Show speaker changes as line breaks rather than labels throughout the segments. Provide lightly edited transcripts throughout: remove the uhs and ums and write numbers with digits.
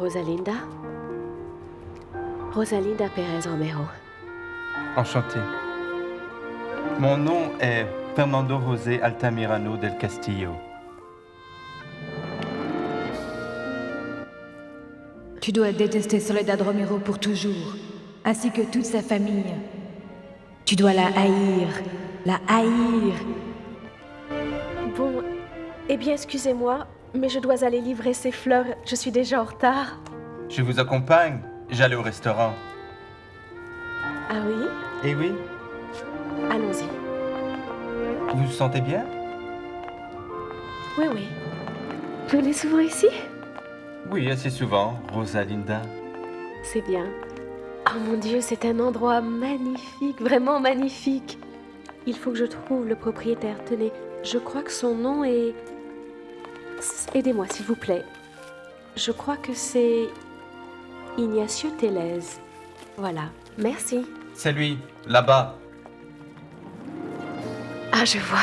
Rosalinda. Rosalinda Pérez Romero.
Enchanté. Mon nom est Fernando José Altamirano del Castillo.
Tu dois détester Soledad Romero pour toujours, ainsi que toute sa famille. Tu dois la haïr. La haïr.
Bon, eh bien, excusez-moi, mais je dois aller livrer ces fleurs. Je suis déjà en retard.
Je vous accompagne. J'allais au restaurant.
Ah oui?
Eh oui,
Allons-y.
vous vous sentez bien?
Oui, oui. Vous venez souvent ici?
Oui, assez souvent, Rosalinda.
C'est bien. Oh mon Dieu, c'est un endroit magnifique, vraiment magnifique. Il faut que je trouve le propriétaire. Tenez, je crois que son nom est... Aidez-moi, s'il vous plaît. Je crois que c'est... Ignacio Tellez. Voilà, merci.
C'est lui, là-bas.
Ah, je vois.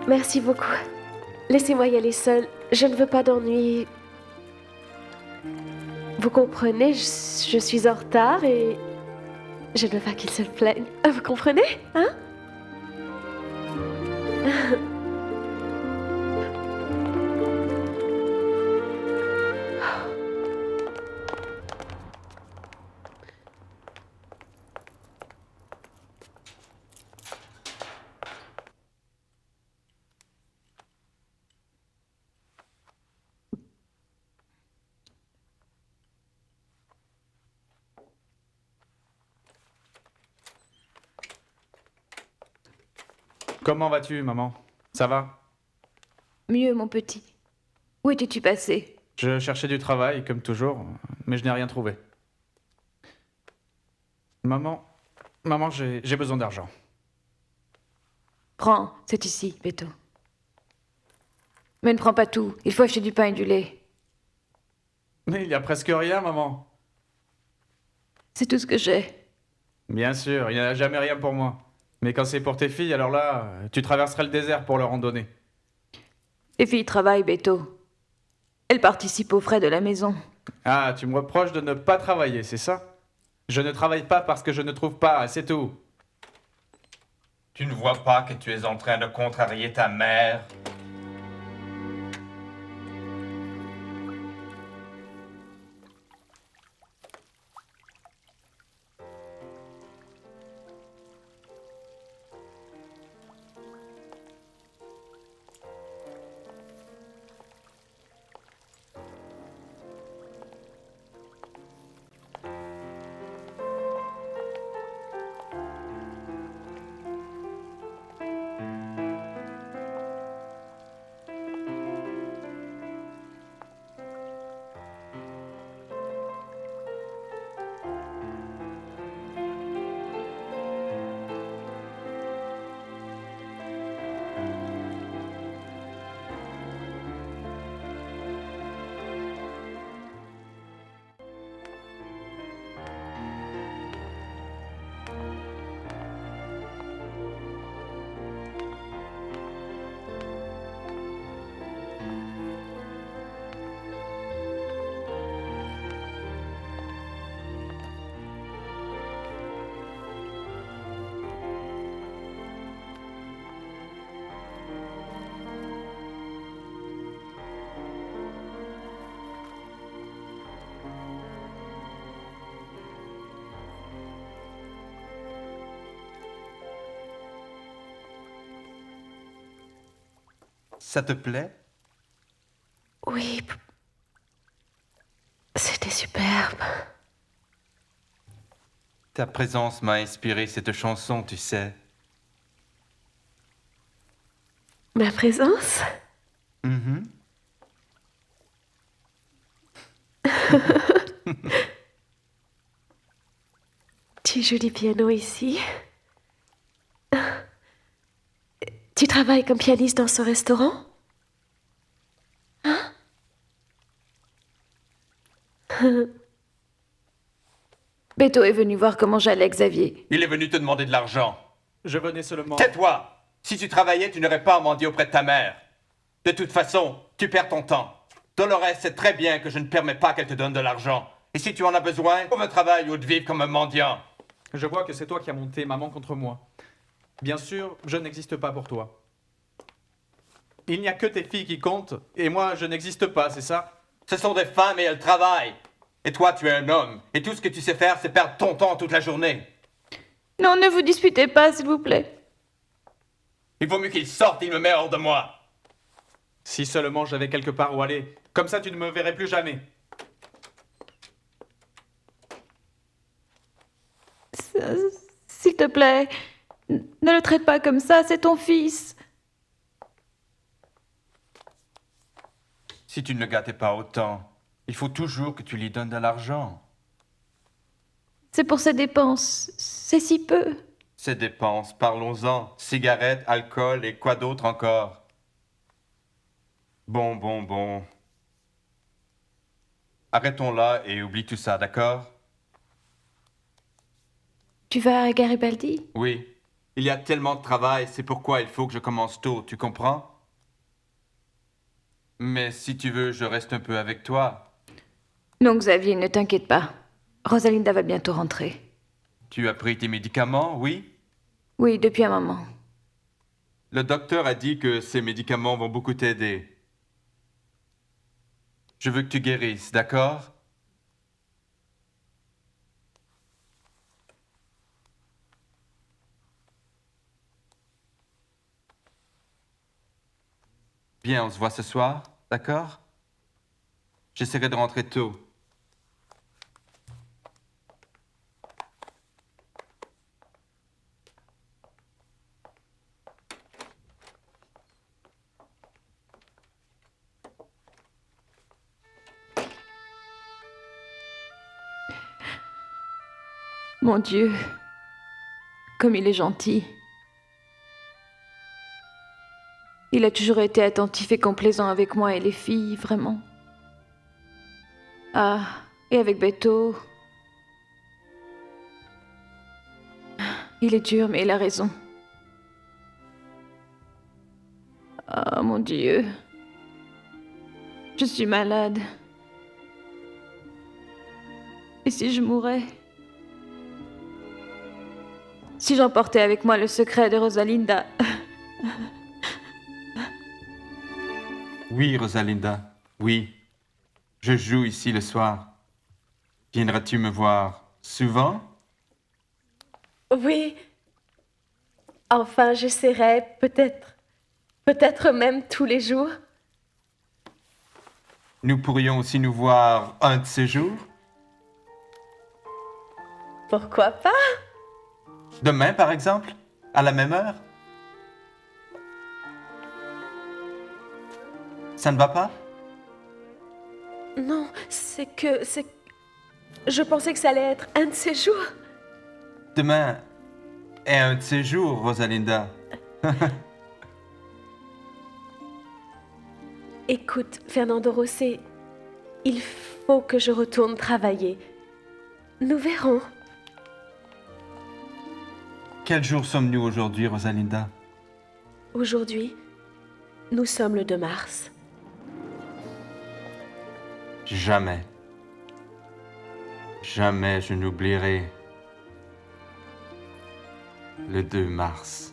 Merci beaucoup. Laissez-moi y aller seule. Je ne veux pas d'ennui. Vous comprenez, je suis en retard et je ne veux pas qu'il se plaigne. Vous comprenez, hein?
Comment vas-tu, maman? Ça va?
Mieux, mon petit. Où étais-tu passé?
Je cherchais du travail, comme toujours, mais je n'ai rien trouvé. Maman, j'ai besoin d'argent.
Prends, c'est ici, Beto. Mais ne prends pas tout, il faut acheter du pain et du lait.
Mais il y a presque rien, maman.
C'est tout ce que j'ai.
Bien sûr, il n'y a jamais rien pour moi. Mais quand c'est pour tes filles, alors là, tu traverserais le désert pour leur en donner.
Les filles travaillent, Beto. Elles participent aux frais de la maison.
Ah, tu me reproches de ne pas travailler, c'est ça? Je ne travaille pas parce que je ne trouve pas, c'est tout.
Tu ne vois pas que tu es en train de contrarier ta mère? Ça te plaît?
Oui. C'était superbe.
Ta présence m'a inspiré cette chanson, tu sais.
Ma présence?
Mhm.
Tu joues du piano ici? Tu travailles comme pianiste dans ce restaurant? Hein?
Beto est venu voir comment j'allais, Xavier.
Il est venu te demander de l'argent.
Je venais seulement...
Tais-toi! Si tu travaillais, tu n'aurais pas à mendier auprès de ta mère. De toute façon, tu perds ton temps. Dolores sait très bien que je ne permets pas qu'elle te donne de l'argent. Et si tu en as besoin, trouve un travail ou de vivre comme un mendiant.
Je vois que c'est toi qui as monté maman contre moi. Bien sûr, je n'existe pas pour toi. Il n'y a que tes filles qui comptent, et moi, je n'existe pas, c'est ça?
Ce sont des femmes et elles travaillent. Et toi, tu es un homme. Et tout ce que tu sais faire, c'est perdre ton temps toute la journée.
Non, ne vous disputez pas, s'il vous plaît.
Il vaut mieux qu'il sorte, il me met hors de moi.
Si seulement j'avais quelque part où aller. Comme ça, tu ne me verrais plus jamais.
S'il te plaît, ne le traite pas comme ça, c'est ton fils.
Si tu ne le gâtais pas autant, il faut toujours que tu lui donnes de l'argent.
C'est pour ses dépenses. C'est si peu.
Ces dépenses, parlons-en. Cigarettes, alcool et quoi d'autre encore? Bon. Arrêtons là et oublie tout ça, d'accord?
Tu vas à Garibaldi?
Oui. Il y a tellement de travail, c'est pourquoi il faut que je commence tôt, tu comprends? Mais si tu veux, je reste un peu avec toi.
Non, Xavier, ne t'inquiète pas. Rosalinda va bientôt rentrer.
Tu as pris tes médicaments, oui?
Oui, depuis un moment.
Le docteur a dit que ces médicaments vont beaucoup t'aider. Je veux que tu guérisses, d'accord? Bien, on se voit ce soir, d'accord? J'essaierai de rentrer tôt.
Mon Dieu, comme il est gentil. Il a toujours été attentif et complaisant avec moi et les filles, vraiment. Ah, et avec Beto. Il est dur, mais il a raison. Ah, mon Dieu. Je suis malade. Et si je mourais? Si j'emportais avec moi le secret de Rosalinda?
Oui, Rosalinda, oui. Je joue ici le soir. Viendras-tu me voir souvent?
Oui. Enfin, j'essaierai, peut-être. Peut-être même tous les jours.
Nous pourrions aussi nous voir un de ces jours?
Pourquoi pas?
Demain, par exemple? À la même heure? Ça ne va pas?
Non, Je pensais que ça allait être un de ces jours.
Demain est un de ces jours, Rosalinda.
Écoute, Fernando Rosé, il faut que je retourne travailler. Nous verrons.
Quel jour sommes-nous aujourd'hui, Rosalinda?
Aujourd'hui, nous sommes le 2 mars.
Jamais. Jamais je n'oublierai le 2 mars.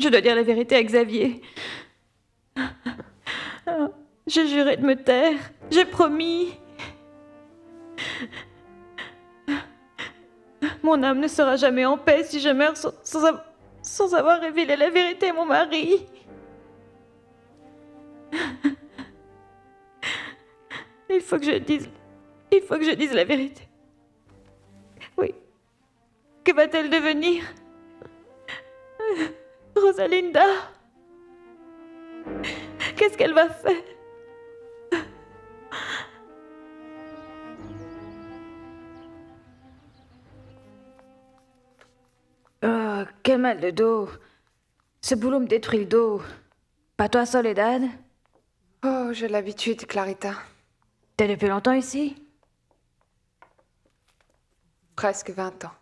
Je dois dire la vérité à Xavier. J'ai juré de me taire. J'ai promis. Mon âme ne sera jamais en paix si je meurs sans avoir révélé la vérité à mon mari. Il faut que je dise la vérité. Oui. Que va-t-elle devenir? Rosalinda? Qu'est-ce qu'elle va faire? Oh, quel mal de dos. Ce boulot me détruit le dos. Pas toi, Soledad?
Oh, j'ai l'habitude, Clarita.
T'es depuis longtemps ici?
Presque 20 ans.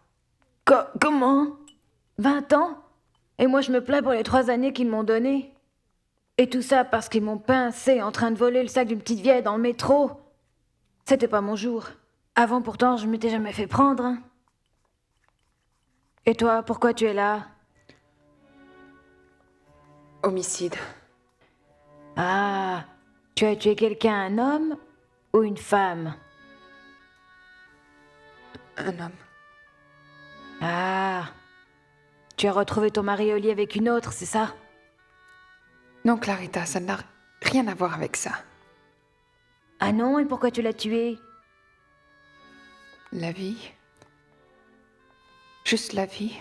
Comment? 20 ans? Et moi, je me plains pour les 3 années qu'ils m'ont données. Et tout ça parce qu'ils m'ont pincé en train de voler le sac d'une petite vieille dans le métro. C'était pas mon jour. Avant, pourtant, je m'étais jamais fait prendre. Hein. Et toi, pourquoi tu es là?
Homicide.
Ah, tu as tué quelqu'un, un homme ou une femme?
Un homme.
Ah, tu as retrouvé ton mari au lit avec une autre, c'est ça?
Non, Clarita, ça n'a rien à voir avec ça.
Ah non, et pourquoi tu l'as tué?
La vie. Juste la vie.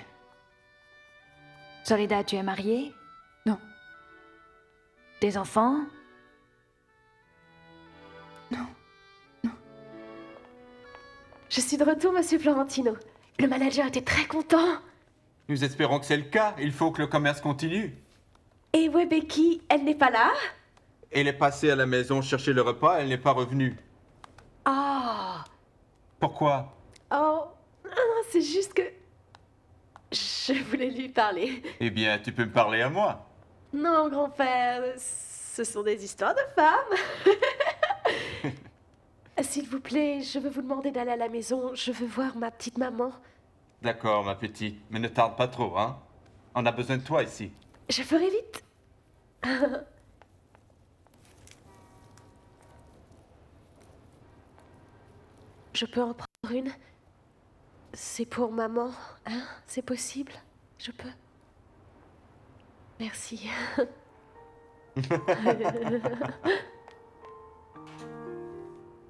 Soledad, tu es mariée?
Non.
Des enfants?
Non.
Je suis de retour, monsieur Florentino. Le manager était très content.
Nous espérons que c'est le cas. Il faut que le commerce continue.
Et où est Becky? Elle n'est pas là?
Elle est passée à la maison chercher le repas, elle n'est pas revenue.
Ah.
Pourquoi?
Oh, non, c'est juste que... Je voulais lui parler.
Eh bien, tu peux me parler à moi.
Non, grand-père, ce sont des histoires de femmes. S'il vous plaît, je veux vous demander d'aller à la maison. Je veux voir ma petite maman.
D'accord, ma petite, mais ne tarde pas trop, hein? On a besoin de toi ici.
Je ferai vite. Je peux en prendre une? C'est pour maman, hein? C'est possible? Je peux? Merci.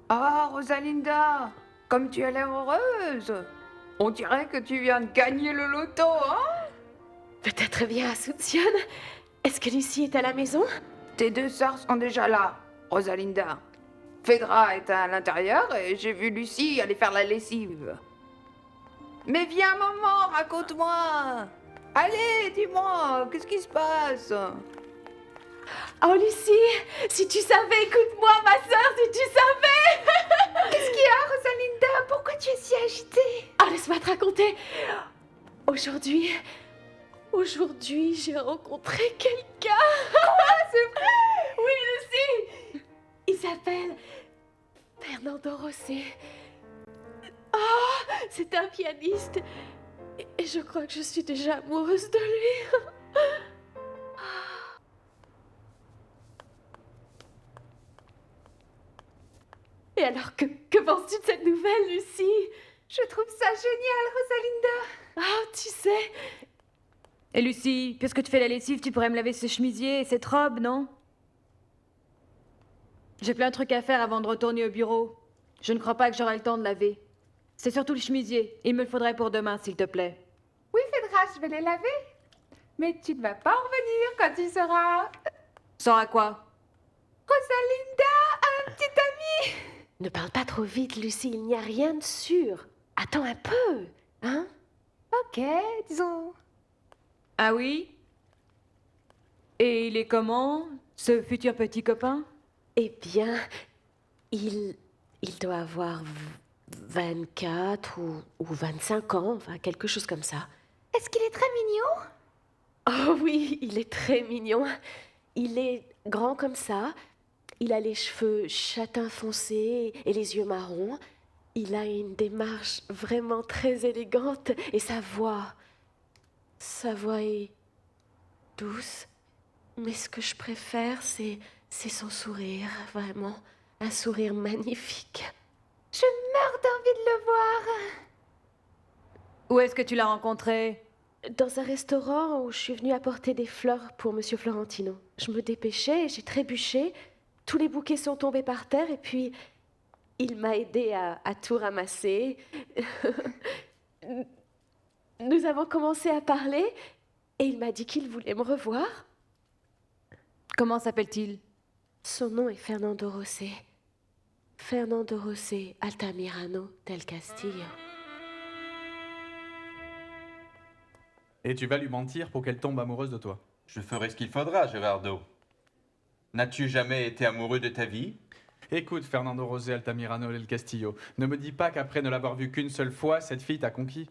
Ah, Rosalinda, comme tu as l'air heureuse. On dirait que tu viens de gagner le loto, hein?
Peut-être bien Assumption. Est-ce que Lucie est à la maison?
Tes 2 sœurs sont déjà là, Rosalinda. Phaedra est à l'intérieur et j'ai vu Lucie aller faire la lessive. Mais viens, maman, raconte-moi. Allez, dis-moi, qu'est-ce qui se passe?
Oh Lucie, si tu savais, écoute-moi ma sœur, si tu savais.
Qu'est-ce qu'il y a, Rosalinda? Pourquoi tu es si agitée?
Oh, laisse-moi te raconter. Aujourd'hui, j'ai rencontré quelqu'un. Quoi, c'est vrai? Oui, Lucie. Il s'appelle Fernando Rossi. Oh, c'est un pianiste. Et je crois que je suis déjà amoureuse de lui. Et alors, que penses-tu de cette nouvelle, Lucie?
Je trouve ça génial, Rosalinda.
Ah, tu sais...
Et Lucie, puisque tu fais la lessive, tu pourrais me laver ce chemisier et cette robe, non? J'ai plein de trucs à faire avant de retourner au bureau. Je ne crois pas que j'aurai le temps de laver. C'est surtout le chemisier. Il me le faudrait pour demain, s'il te plaît.
Oui, Phaedra, je vais les laver. Mais tu ne vas pas en revenir quand tu seras...
Sors quoi?
Rosalinda, un petit ami.
Ne parle pas trop vite, Lucie, il n'y a rien de sûr. Attends un peu, hein?
Ok, disons...
Ah oui? Et il est comment, ce futur petit copain?
Eh bien, il doit avoir 24 ou 25 ans, enfin quelque chose comme ça.
Est-ce qu'il est très mignon?
Oh oui, il est très mignon. Il est grand comme ça. Il a les cheveux châtain foncé et les yeux marrons. Il a une démarche vraiment très élégante et sa voix est douce. Mais ce que je préfère, c'est son sourire, vraiment. Un sourire magnifique.
Je meurs d'envie de le voir.
Où est-ce que tu l'as rencontré?
Dans un restaurant où je suis venue apporter des fleurs pour Monsieur Florentino. Je me dépêchais, j'ai trébuché. Tous les bouquets sont tombés par terre et puis il m'a aidé à tout ramasser. Nous avons commencé à parler et il m'a dit qu'il voulait me revoir.
Comment s'appelle-t-il?
Son nom est Fernando Rossi. Fernando Rossi Altamirano del Castillo.
Et tu vas lui mentir pour qu'elle tombe amoureuse de toi.
Je ferai ce qu'il faudra, Gerardo. N'as-tu jamais été amoureux de ta vie?
Écoute, Fernando Rosé Altamirano del Castillo, ne me dis pas qu'après ne l'avoir vue qu'une seule fois, cette fille t'a conquis.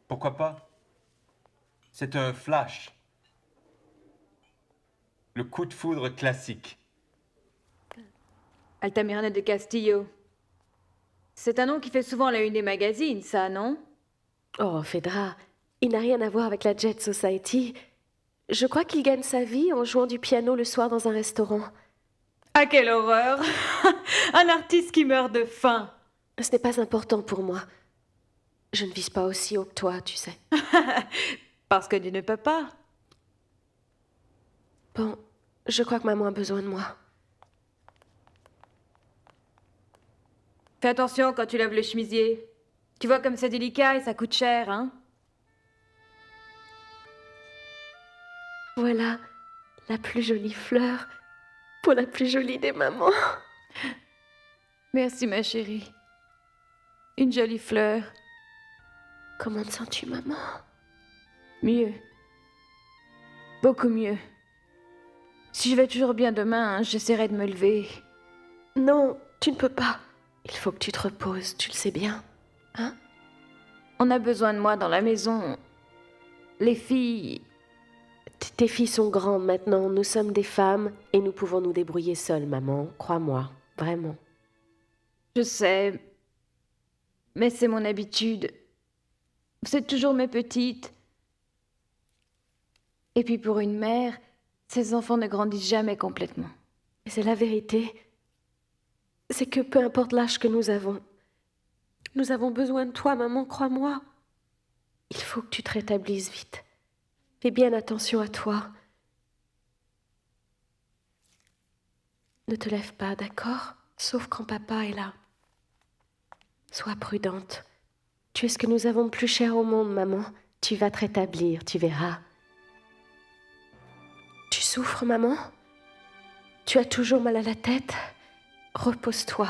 Pourquoi pas? C'est un flash. Le coup de foudre classique.
Altamirano de Castillo. C'est un nom qui fait souvent la une des magazines, ça, non?
Oh, Phaedra, il n'a rien à voir avec la Jet Society. Je crois qu'il gagne sa vie en jouant du piano le soir dans un restaurant.
Ah, quelle horreur! Un artiste qui meurt de faim!
Ce n'est pas important pour moi. Je ne vise pas aussi haut que toi, tu sais.
Parce que tu ne peux pas.
Bon, je crois que maman a besoin de moi.
Fais attention quand tu lèves le chemisier. Tu vois comme c'est délicat et ça coûte cher, hein?
Voilà la plus jolie fleur pour la plus jolie des mamans.
Merci, ma chérie. Une jolie fleur.
Comment te sens-tu, maman?
Mieux. Beaucoup mieux. Si je vais toujours bien demain, j'essaierai de me lever.
Non, tu ne peux pas. Il faut que tu te reposes, tu le sais bien. Hein?
On a besoin de moi dans la maison. Les filles...
Tes filles sont grandes maintenant, nous sommes des femmes et nous pouvons nous débrouiller seules, maman. Crois-moi, vraiment.
Je sais. Mais c'est mon habitude. Vous êtes toujours mes petites. Et puis pour une mère, ses enfants ne grandissent jamais complètement.
Et c'est la vérité. C'est que peu importe l'âge que nous avons besoin de toi, maman, crois-moi. Il faut que tu te rétablisses vite. Fais bien attention à toi. Ne te lève pas, d'accord? Sauf quand papa est là. Sois prudente. Tu es ce que nous avons de plus cher au monde, maman. Tu vas te rétablir, tu verras. Tu souffres, maman? Tu as toujours mal à la tête? Repose-toi.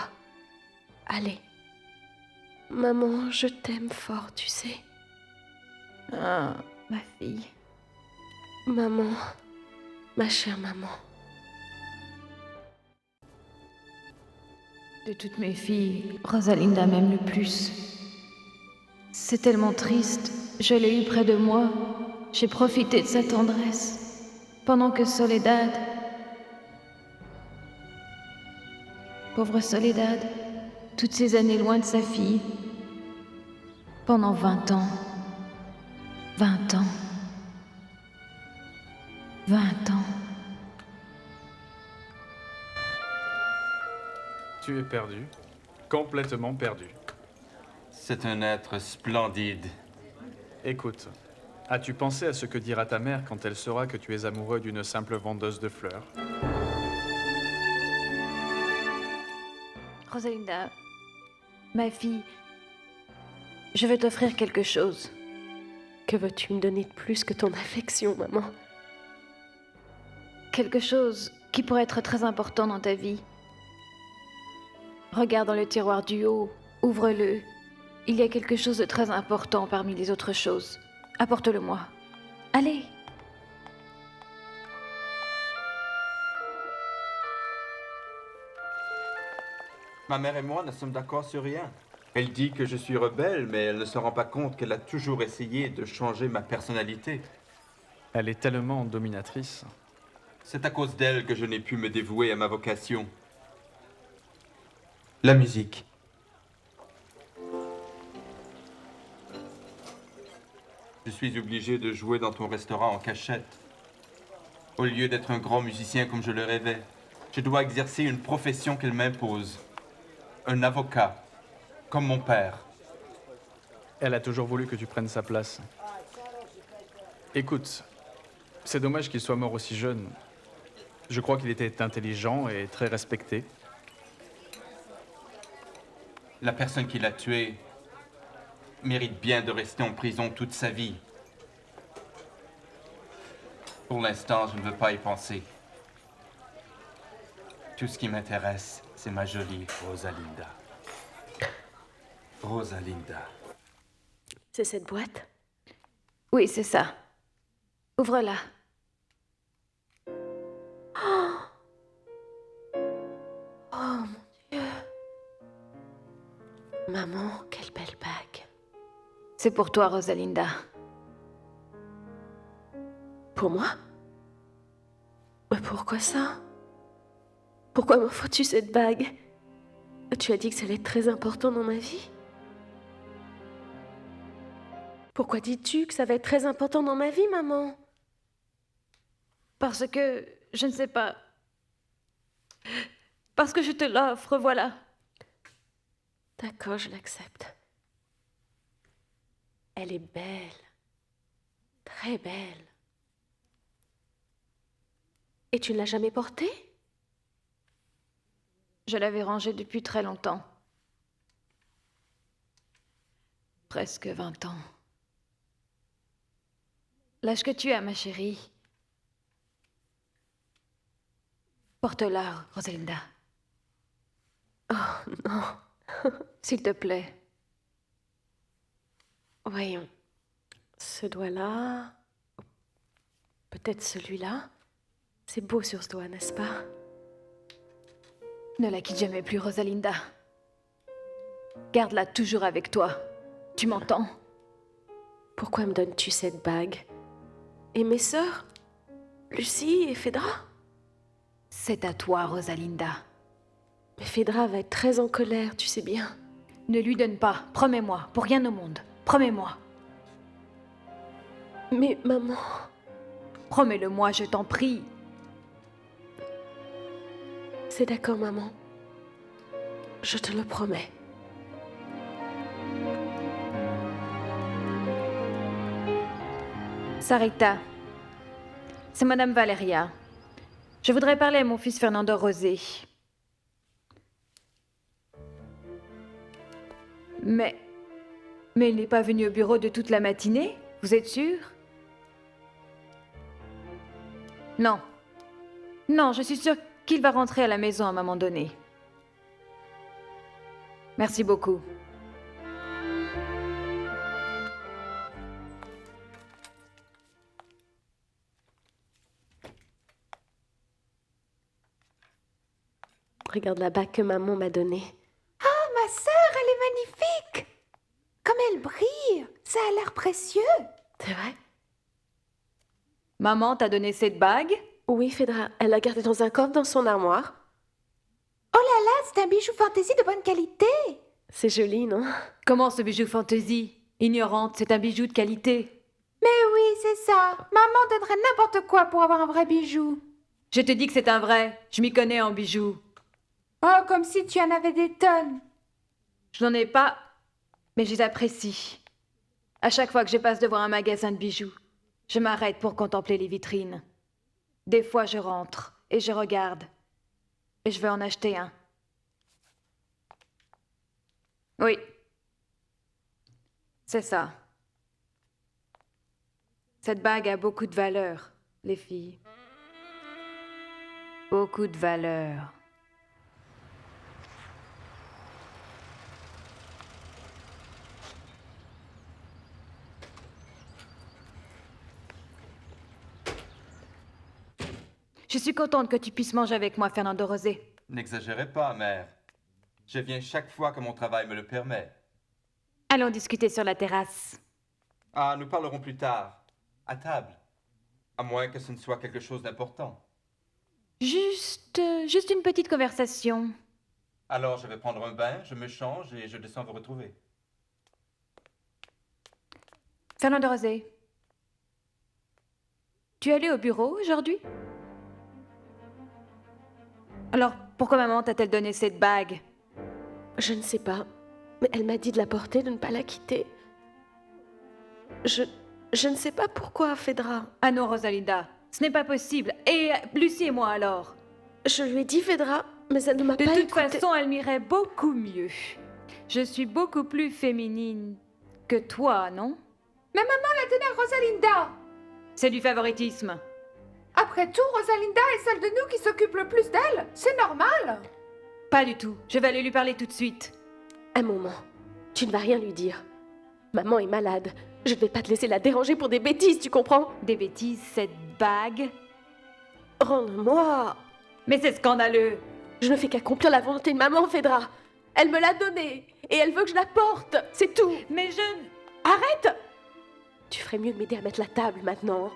Allez. Maman, je t'aime fort, tu sais.
Ah, ma fille.
Maman, ma chère maman.
De toutes mes filles, Rosalinda m'aime le plus. C'est tellement triste. Je l'ai eu près de moi. J'ai profité de sa tendresse. Pendant que Soledad... Pauvre Soledad, toutes ces années loin de sa fille. Pendant 20 ans. 20 ans. 20 ans.
Tu es perdu. Complètement perdu.
C'est un être splendide.
Écoute, as-tu pensé à ce que dira ta mère quand elle saura que tu es amoureux d'une simple vendeuse de fleurs?
Rosalinda, ma fille, je vais t'offrir quelque chose.
Que veux-tu me donner de plus que ton affection, maman?
Quelque chose qui pourrait être très important dans ta vie. Regarde dans le tiroir du haut, ouvre-le. Il y a quelque chose de très important parmi les autres choses. Apporte-le-moi. Allez.
Ma mère et moi ne sommes d'accord sur rien. Elle dit que je suis rebelle, mais elle ne se rend pas compte qu'elle a toujours essayé de changer ma personnalité.
Elle est tellement dominatrice.
C'est à cause d'elle que je n'ai pu me dévouer à ma vocation. La musique. Je suis obligé de jouer dans ton restaurant en cachette. Au lieu d'être un grand musicien comme je le rêvais, je dois exercer une profession qu'elle m'impose. Un avocat, comme mon père.
Elle a toujours voulu que tu prennes sa place. Écoute, c'est dommage qu'il soit mort aussi jeune. Je crois qu'il était intelligent et très respecté.
La personne qui l'a tué mérite bien de rester en prison toute sa vie. Pour l'instant, je ne veux pas y penser. Tout ce qui m'intéresse, c'est ma jolie Rosalinda. Rosalinda.
C'est cette boîte?
Oui, c'est ça. Ouvre-la.
Oh mon Dieu! Maman, quelle belle bague.
C'est pour toi, Rosalinda.
Pour moi? Mais pourquoi ça? Pourquoi m'offres-tu cette bague? Tu as dit que ça allait être très important dans ma vie? Pourquoi dis-tu que ça va être très important dans ma vie, maman?
Parce que, je ne sais pas. Parce que je te l'offre, voilà.
D'accord, je l'accepte. Elle est belle. Très belle. Et tu ne l'as jamais portée?
Je l'avais rangée depuis très longtemps. Presque 20 ans. L'âge que tu as, ma chérie. Porte-la, Rosalinda.
Oh non.
S'il te plaît.
Voyons. Ce doigt-là. Peut-être celui-là. C'est beau sur ce doigt, n'est-ce pas?
Ne la quitte jamais plus, Rosalinda. Garde-la toujours avec toi. Tu m'entends?
Pourquoi me donnes-tu cette bague? Et mes sœurs? Lucie et Phédra?
C'est à toi, Rosalinda.
Mais Phédra va être très en colère, tu sais bien.
Ne lui donne pas. Promets-moi, pour rien au monde. Promets-moi.
Mais maman...
Promets-le-moi, je t'en prie.
C'est d'accord, maman. Je te le promets.
Sarita, c'est Madame Valeria. Je voudrais parler à mon fils Fernando Rosé. Mais il n'est pas venu au bureau de toute la matinée, vous êtes sûr? Non. Non, je suis sûre qu'il va rentrer à la maison à un moment donné. Merci beaucoup.
Regarde la bague que maman m'a donnée.
Ma sœur, elle est magnifique. Comme elle brille. Ça a l'air précieux.
C'est vrai?
Maman t'a donné cette bague?
Oui, Phédra. Elle l'a gardée dans un coffre dans son armoire.
Oh là là, c'est un bijou fantaisie de bonne qualité.
C'est joli, non?
Comment ce bijou fantaisie? Ignorante, c'est un bijou de qualité.
Mais oui, c'est ça. Maman donnerait n'importe quoi pour avoir un vrai bijou.
Je te dis que c'est un vrai. Je m'y connais en bijoux.
Oh, comme si tu en avais des tonnes.
Je n'en ai pas, mais je les apprécie. À chaque fois que je passe devant un magasin de bijoux, je m'arrête pour contempler les vitrines. Des fois, je rentre et je regarde. Et je veux en acheter un. Oui. C'est ça. Cette bague a beaucoup de valeur, les filles. Beaucoup de valeur. Je suis contente que tu puisses manger avec moi, Fernando Rosé.
N'exagérez pas, mère. Je viens chaque fois que mon travail me le permet.
Allons discuter sur la terrasse.
Ah, nous parlerons plus tard. À table. À moins que ce ne soit quelque chose d'important.
Juste une petite conversation.
Alors, je vais prendre un bain, je me change et je descends vous retrouver.
Fernando Rosé, tu es allé au bureau aujourd'hui? Alors, pourquoi maman t'a-t-elle donné cette bague?
Je ne sais pas. Mais elle m'a dit de la porter, de ne pas la quitter. Je ne sais pas pourquoi, Phédra.
Ah non, Rosalinda, ce n'est pas possible. Et Lucie et moi alors?
Je lui ai dit, Phédra, mais elle ne m'a
De
pas
toute
écoutée.
façon, elle m'irait beaucoup mieux. Je suis beaucoup plus féminine que toi, non?
Mais maman l'a donnée à Rosalinda.
C'est du favoritisme.
Après tout, Rosalinda est celle de nous qui s'occupe le plus d'elle. C'est normal.
Pas du tout. Je vais aller lui parler tout de suite.
Un moment. Tu ne vas rien lui dire. Maman est malade. Je ne vais pas te laisser la déranger pour des bêtises, tu comprends?
Des bêtises, cette bague?
Rends-le-moi.
Mais c'est scandaleux.
Je ne fais qu'accomplir la volonté de maman, Phédra. Elle me l'a donnée. Et elle veut que je la porte. C'est tout.
Mais je...
Arrête! Tu ferais mieux de m'aider à mettre la table maintenant.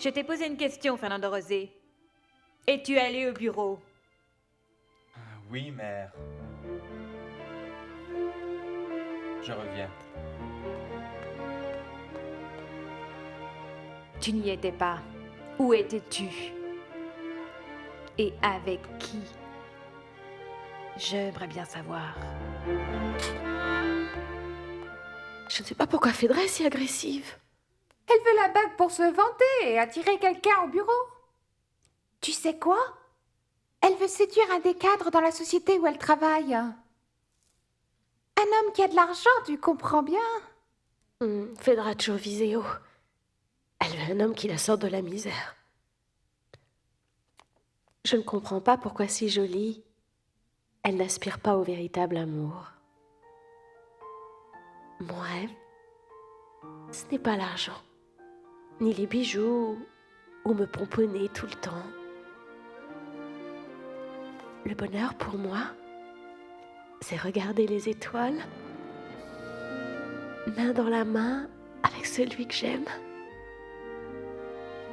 Je t'ai posé une question, Fernando Rosé. Es-tu allé au bureau?
Oui, mère. Je reviens.
Tu n'y étais pas. Où étais-tu? Et avec qui? J'aimerais bien savoir.
Je ne sais pas pourquoi Phédra est si agressive.
Elle veut la bague pour se vanter et attirer quelqu'un au bureau. Tu sais quoi? Elle veut séduire un des cadres dans la société où elle travaille. Un homme qui a de l'argent, tu comprends bien?
Phédra a toujours visé haut. Elle veut un homme qui la sorte de la misère. Je ne comprends pas pourquoi si jolie, elle n'aspire pas au véritable amour. Mon rêve, ce n'est pas l'argent, ni les bijoux, ou me pomponner tout le temps. Le bonheur pour moi, c'est regarder les étoiles, main dans la main avec celui que j'aime,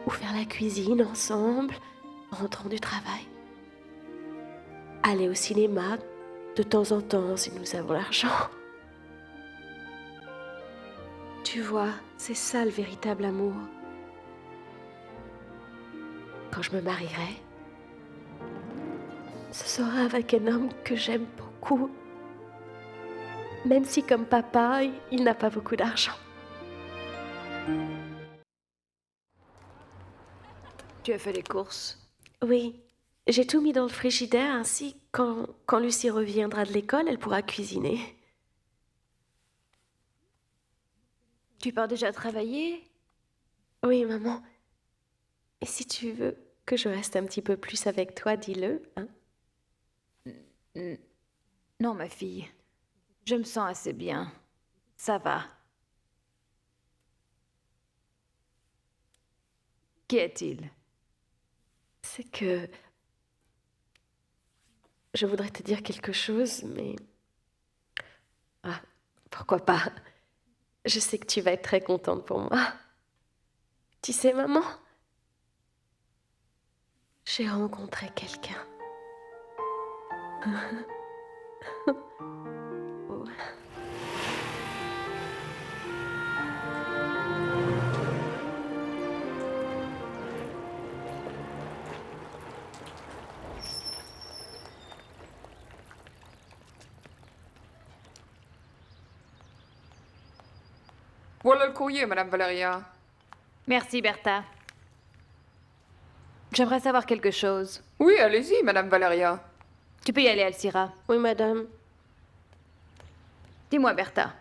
ou faire la cuisine ensemble en rentrant du travail. Aller au cinéma de temps en temps si nous avons l'argent. Tu vois, c'est ça le véritable amour. Quand je me marierai, ce sera avec un homme que j'aime beaucoup. Même si comme papa, il n'a pas beaucoup d'argent.
Tu as fait les courses?
Oui, j'ai tout mis dans le frigidaire, ainsi quand Lucie reviendra de l'école, elle pourra cuisiner.
Tu pars déjà travailler?
Oui, maman. Et si tu veux que je reste un petit peu plus avec toi, dis-le, hein?
Non, ma fille. Je me sens assez bien. Ça va. Qu'y a-t-il?
C'est que je voudrais te dire quelque chose, mais... Ah, pourquoi pas? Je sais que tu vas être très contente pour moi. Tu sais, maman, j'ai rencontré quelqu'un. Oh.
Voilà le courrier, Madame Valeria.
Merci, Bertha. J'aimerais savoir quelque chose.
Oui, allez-y, Madame Valeria.
Tu peux y aller, Alcira.
Oui, madame.
Dis-moi, Bertha.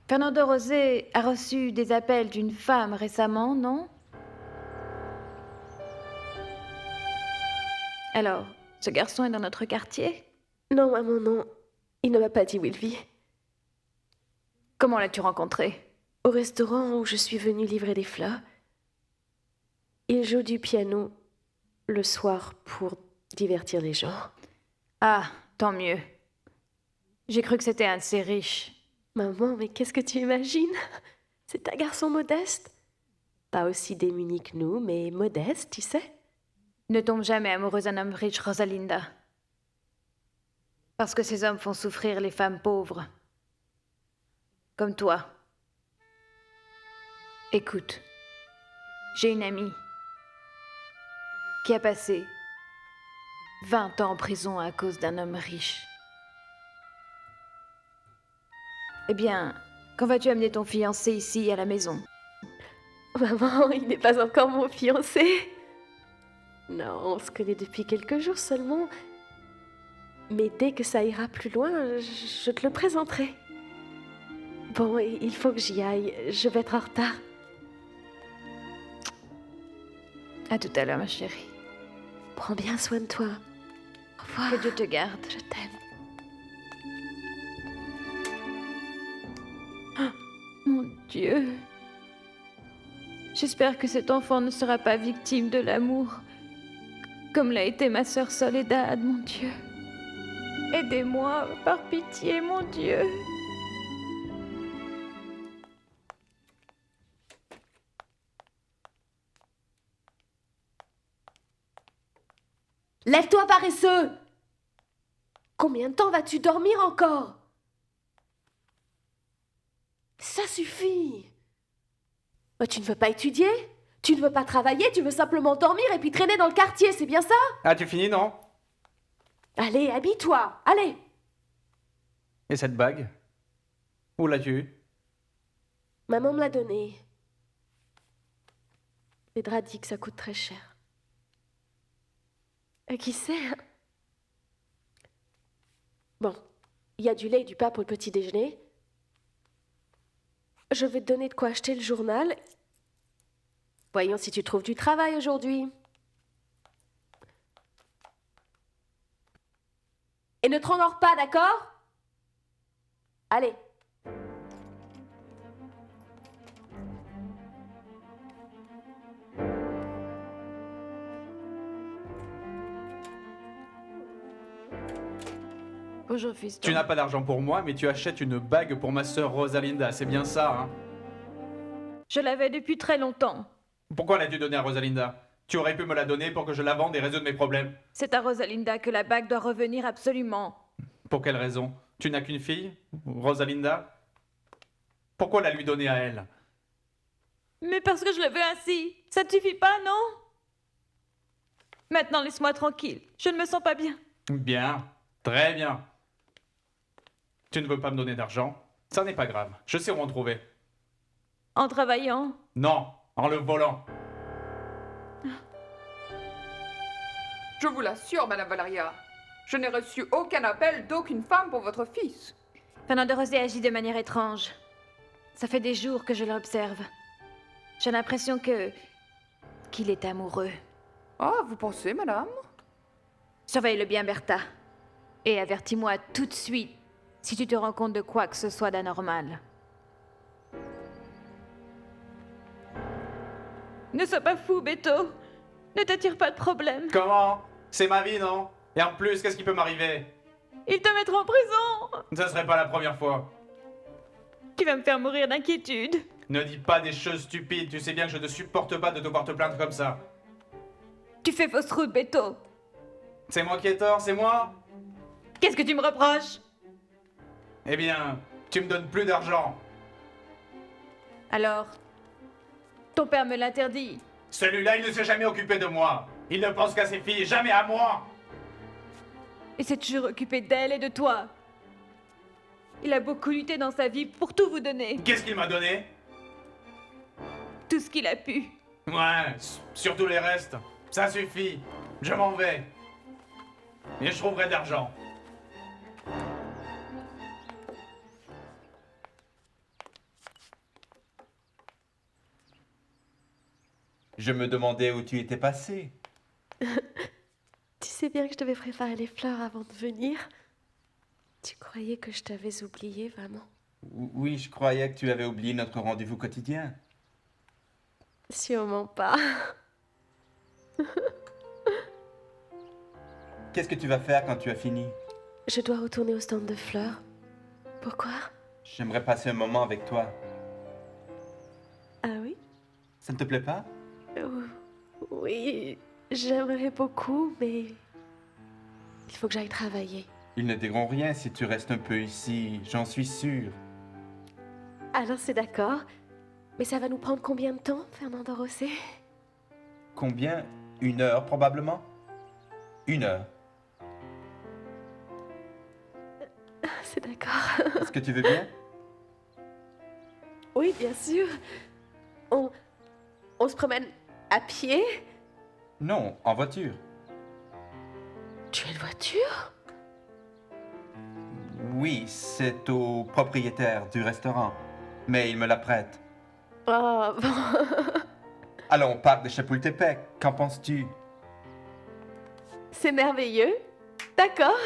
Fernando Rosé a reçu des appels d'une femme récemment, non? Alors, ce garçon est dans notre quartier?
Non, maman, non. Il ne m'a pas dit où il vit.
Comment l'as-tu rencontré?
Au restaurant où je suis venue livrer des fleurs. Il joue du piano le soir pour divertir les gens.
Ah, tant mieux. J'ai cru que c'était un de ces riches.
Maman, mais qu'est-ce que tu imagines? C'est un garçon modeste. Pas aussi démuni que nous, mais modeste, tu sais.
Ne tombe jamais amoureuse d'un homme riche, Rosalinda. Parce que ces hommes font souffrir les femmes pauvres. Comme toi. Écoute, j'ai une amie qui a passé 20 ans en prison à cause d'un homme riche. Eh bien, quand vas-tu amener ton fiancé ici à la maison?
Maman, il n'est pas encore mon fiancé. Non, on se connaît depuis quelques jours seulement. Mais dès que ça ira plus loin, je te le présenterai. Bon, il faut que j'y aille. Je vais être en retard.
À tout à l'heure, ma chérie.
Prends bien soin de toi. Au revoir.
Que Dieu te garde.
Je t'aime.
Mon Dieu. J'espère que cet enfant ne sera pas victime de l'amour, comme l'a été ma sœur Soledad, mon Dieu. Aidez-moi, par pitié, mon Dieu.
Lève-toi, paresseux! Combien de temps vas-tu dormir encore? Ça suffit! Oh, tu ne veux pas étudier? Tu ne veux pas travailler? Tu veux simplement dormir et puis traîner dans le quartier, c'est bien ça?
Ah, tu finis, non?
Allez, habille-toi! Allez!
Et cette bague? Où l'as-tu eue?
Maman me l'a donnée. Phédra dit que ça coûte très cher. Qui sait? Hein? Bon, il y a du lait et du pain pour le petit déjeuner. Je vais te donner de quoi acheter le journal. Voyons si tu trouves du travail aujourd'hui. Et ne te rendors pas, d'accord? Allez.
Bonjour, fiston.
Tu n'as pas d'argent pour moi, mais tu achètes une bague pour ma sœur Rosalinda, c'est bien ça, hein?
Je l'avais depuis très longtemps.
Pourquoi l'as-tu donnée à Rosalinda? Tu aurais pu me la donner pour que je la vende et résoudre mes problèmes.
C'est à Rosalinda que la bague doit revenir absolument.
Pour quelle raison? Tu n'as qu'une fille, Rosalinda? Pourquoi la lui donner à elle?
Mais parce que je le veux ainsi. Ça ne suffit pas, non? Maintenant, laisse-moi tranquille. Je ne me sens pas bien.
Bien, très bien. Tu ne veux pas me donner d'argent? Ça n'est pas grave, je sais où en trouver.
En travaillant.
Non, en le volant.
Je vous l'assure, Madame Valeria, je n'ai reçu aucun appel d'aucune femme pour votre fils.
Fernando Rosé agit de manière étrange. Ça fait des jours que je l'observe. J'ai l'impression qu'il est amoureux.
Ah, vous pensez, madame?
Surveille-le bien, Bertha. Et avertis-moi tout de suite si tu te rends compte de quoi que ce soit d'anormal. Ne sois pas fou, Beto. Ne t'attire pas de problème.
Comment? C'est ma vie, non? Et en plus, qu'est-ce qui peut m'arriver?
Ils te mettront en prison.
Ce serait pas la première fois.
Tu vas me faire mourir d'inquiétude.
Ne dis pas des choses stupides, tu sais bien que je ne supporte pas de devoir te plaindre comme ça.
Tu fais fausse route, Beto.
C'est moi qui ai tort, c'est moi?
Qu'est-ce que tu me reproches?
Eh bien, tu me donnes plus d'argent.
Alors, ton père me l'interdit.
Celui-là, il ne s'est jamais occupé de moi. Il ne pense qu'à ses filles, jamais à moi.
Il s'est toujours occupé d'elle et de toi. Il a beaucoup lutté dans sa vie pour tout vous donner.
Qu'est-ce qu'il m'a donné?
Tout ce qu'il a pu.
Ouais, surtout les restes. Ça suffit. Je m'en vais. Et je trouverai de l'argent.
Je me demandais où tu étais passé.
Tu sais bien que je devais préparer les fleurs avant de venir. Tu croyais que je t'avais oublié, vraiment?
Oui, je croyais que tu avais oublié notre rendez-vous quotidien.
Sûrement pas.
Qu'est-ce que tu vas faire quand tu as fini?
Je dois retourner au stand de fleurs. Pourquoi?
J'aimerais passer un moment avec toi.
Ah oui?
Ça ne te plaît pas?
Oui, j'aimerais beaucoup, mais il faut que j'aille travailler.
Ils ne diront rien si tu restes un peu ici, j'en suis sûr.
Alors c'est d'accord. Mais ça va nous prendre combien de temps, Fernando Rosé?
Combien? 1 heure probablement? 1 heure.
C'est d'accord.
Est-ce que tu veux bien?
Oui, bien sûr. On se promène à pied?
Non, en voiture.
Tu as une voiture?
Oui, c'est au propriétaire du restaurant. Mais il me la prête.
Oh, bon.
Allons, on part de Chapultepec. Qu'en penses-tu?
C'est merveilleux. D'accord.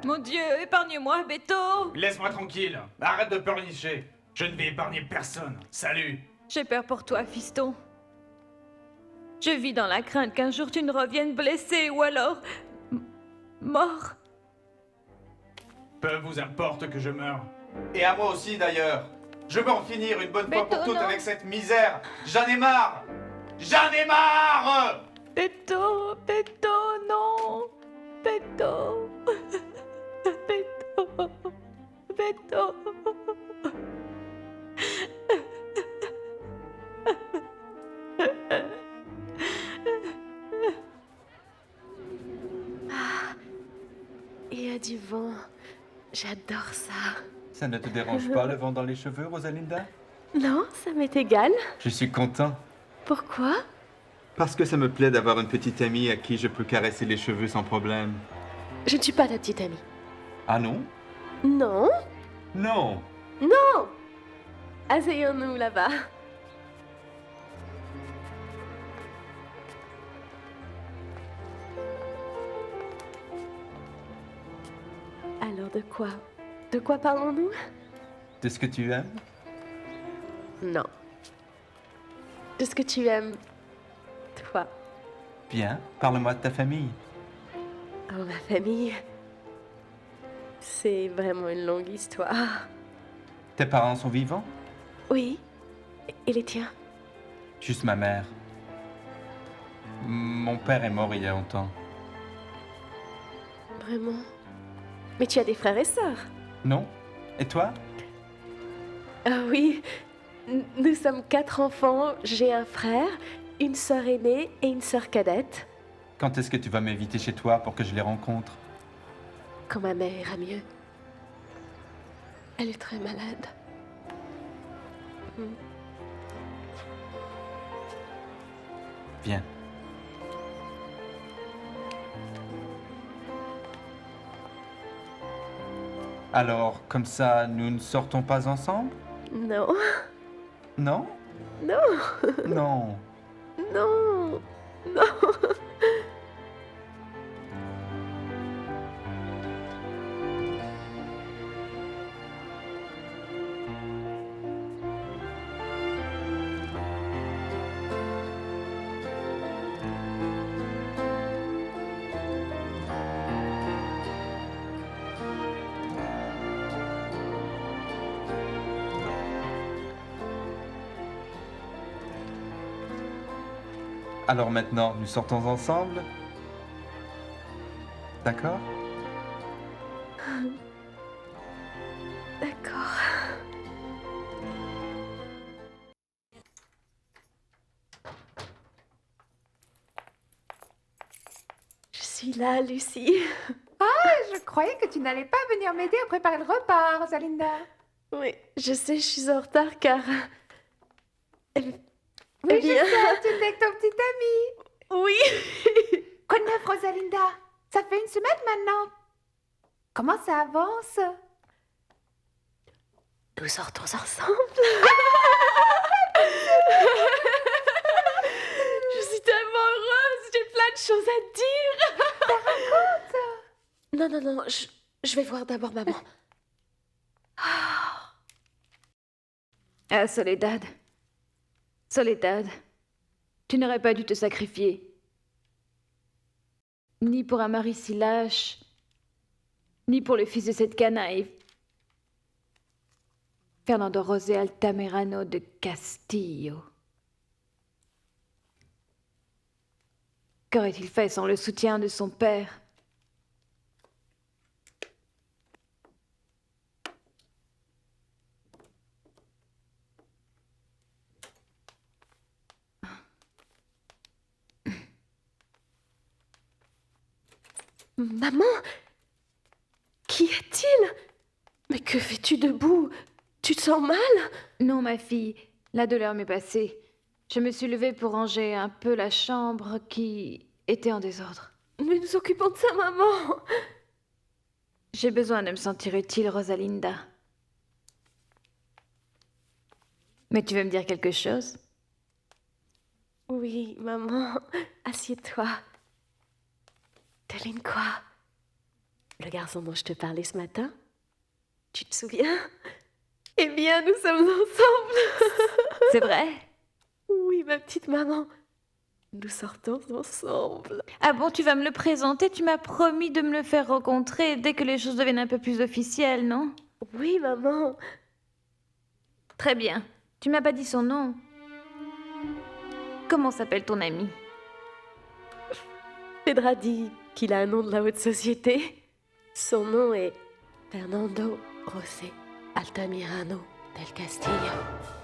Mon Dieu, épargne-moi, Beto.
Laisse-moi tranquille. Arrête de pleurnicher. Je ne vais épargner personne. Salut.
J'ai peur pour toi, fiston. Je vis dans la crainte qu'un jour tu ne reviennes blessé ou alors... mort.
Peu vous importe que je meure. Et à moi aussi d'ailleurs. Je veux en finir une bonne fois pour
Beto,
toutes
non.
avec cette misère. J'en ai marre. J'en ai marre.
Beto, non. Beto. Beto.
Il y a du vent. J'adore ça.
Ça ne te dérange pas le vent dans les cheveux, Rosalinda?
Non, ça m'est égal.
Je suis content.
Pourquoi?
Parce que ça me plaît d'avoir une petite amie à qui je peux caresser les cheveux sans problème.
Je ne suis pas ta petite amie.
Ah non?
Non?
Non!
Non! Asseyons-nous là-bas. Alors de quoi? De quoi parlons-nous?
De ce que tu aimes?
Non. De ce que tu aimes, toi.
Bien, parle-moi de ta famille.
Oh, ma famille. C'est vraiment une longue histoire.
Tes parents sont vivants?
Oui. Et les tiens?
Juste ma mère. Mon père est mort il y a longtemps.
Vraiment? Mais tu as des frères et sœurs?
Non? Et toi?
Ah oui. Nous sommes 4 enfants. J'ai un frère, une sœur aînée et une sœur cadette.
Quand est-ce que tu vas m'inviter chez toi pour que je les rencontre?
Quand ma mère ira mieux. Elle est très malade.
Viens. Alors, comme ça, nous ne sortons pas ensemble?
Non,
Non?
non,
Non.
non, non.
Alors maintenant, nous sortons ensemble? D'accord?
D'accord. Je suis là, Lucie.
Je croyais que tu n'allais pas venir m'aider à préparer le repas, Rosalinda.
Oui, je sais, je suis en retard car...
Oui,
Eh
je
bien.
sais, tu étais avec ton petit ami.
Oui.
Quoi de neuf, Rosalinda? Ça fait une semaine maintenant. Comment ça avance?
Nous sortons ensemble. Je suis tellement heureuse, j'ai plein de choses à dire. Non, non, non, je vais voir d'abord maman.
Ah, Soledad. Soledad. Tu n'aurais pas dû te sacrifier. Ni pour un mari si lâche, ni pour le fils de cette canaille. Fernando José Altamirano de Castillo. Qu'aurait-il fait sans le soutien de son père?
Maman, qu'y a-t-il? Mais que fais-tu debout? Tu te sens mal?
Non, ma fille, la douleur m'est passée. Je me suis levée pour ranger un peu la chambre qui était en désordre.
Nous nous occupons de ça, maman.
J'ai besoin de me sentir utile, Rosalinda. Mais tu veux me dire quelque chose?
Oui, maman, assieds-toi. Devine quoi? Le garçon dont je te parlais ce matin? Tu te souviens? Eh bien, nous sommes ensemble.
C'est vrai?
Oui, ma petite maman. Nous sortons ensemble.
Ah bon, tu vas me le présenter? Tu m'as promis de me le faire rencontrer dès que les choses deviennent un peu plus officielles, non?
Oui, maman.
Très bien. Tu m'as pas dit son nom. Comment s'appelle ton ami?
Fedra dit qu'il a un nom de la haute société. Son nom est Fernando José Altamirano del Castillo.